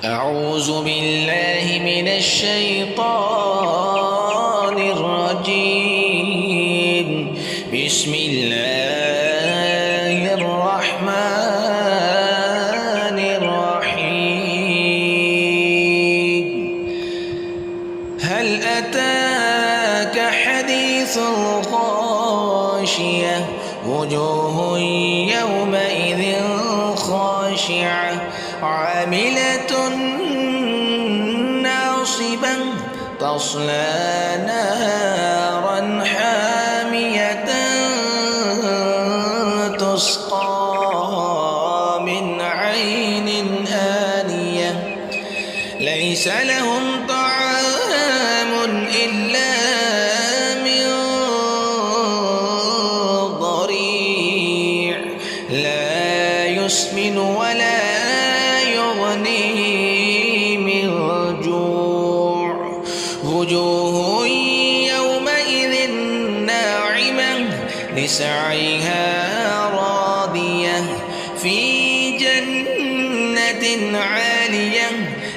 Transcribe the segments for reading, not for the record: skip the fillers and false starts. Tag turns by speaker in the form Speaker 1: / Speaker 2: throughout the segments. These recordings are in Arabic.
Speaker 1: أعوذ بالله من الشيطان الرجيم. بسم الله الرحمن الرحيم. هل أتاك حديث الغاشية؟ وجوه يومئذ خاشعة عاملة ناصبة تصلى نارا حامية تسقى من عين آنية ليس لهم طعام إلا من ضريع لا يسمن ولا يغني من جوع. وجوه يومئذ ناعمة لسعيها راضية في جنة عالية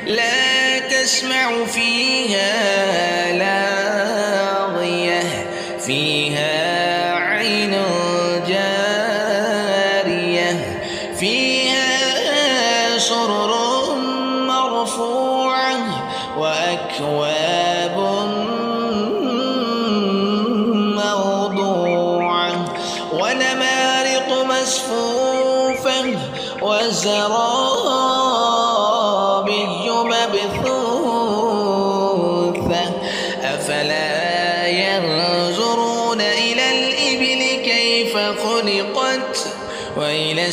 Speaker 1: لا تسمع فيها لاغية فيها عين جارية فيها سرر مرفوعة وأكواب موضوعة ونمارق مصفوفة وزرابي مبثوثة أفلا ينظرون إلى الإبل كيف خلقت وإلى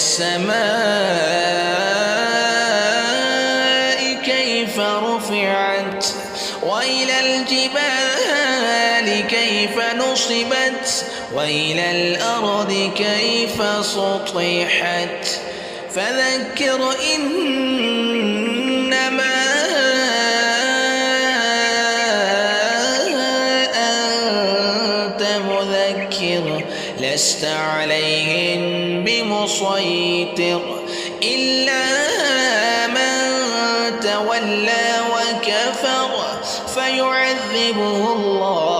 Speaker 1: السماء كيف رفعت وإلى الجبال كيف نصبت وإلى الأرض كيف سطحت فذكر إنما أنت مذكر لست عليهم بمسيطر إلا من تولى وكفر فيعذبه الله